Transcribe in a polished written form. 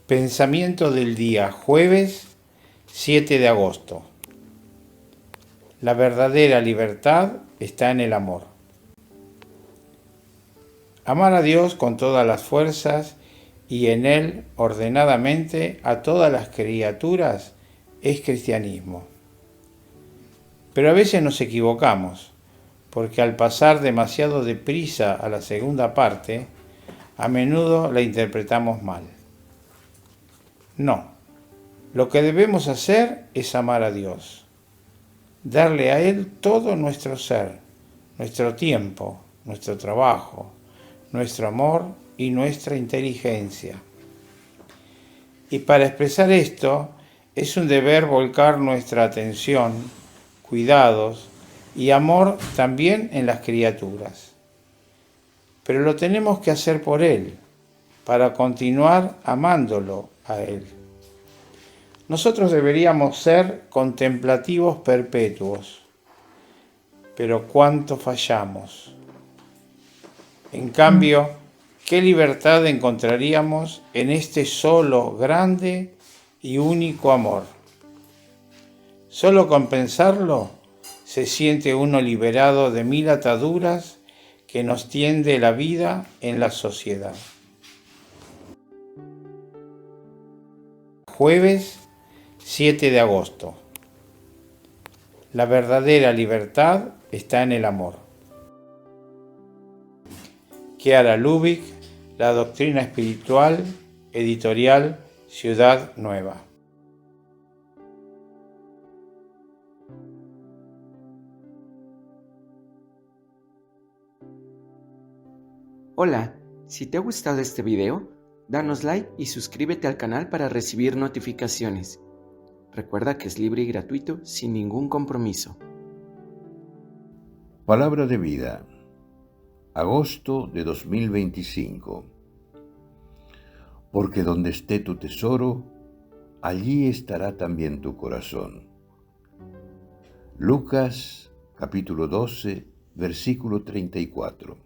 Pensamiento del día, jueves 7 de agosto. La verdadera libertad está en el amor. Amar a Dios con todas las fuerzas y en Él ordenadamente a todas las criaturas es cristianismo. Pero a veces nos equivocamos, porque al pasar demasiado deprisa a la segunda parte, a menudo la interpretamos mal. No, lo que debemos hacer es amar a Dios, darle a Él todo nuestro ser, nuestro tiempo, nuestro trabajo, nuestro amor y nuestra inteligencia. Y para expresar esto, es un deber volcar nuestra atención, cuidados y amor también en las criaturas. Pero lo tenemos que hacer por Él, para continuar amándolo a Él. Nosotros deberíamos ser contemplativos perpetuos, pero cuánto fallamos. En cambio, ¿qué libertad encontraríamos en este solo, grande y único amor? Solo con pensarlo, se siente uno liberado de 1000 ataduras que nos tiende la vida en la sociedad. Jueves 7 de agosto. La verdadera libertad está en el amor. Chiara Lubich, La doctrina espiritual, editorial Ciudad Nueva. Hola, si te ha gustado este video, danos like y suscríbete al canal para recibir notificaciones. Recuerda que es libre y gratuito sin ningún compromiso. Palabra de vida, agosto de 2025. Porque donde esté tu tesoro, allí estará también tu corazón. Lucas, capítulo 12, versículo 34.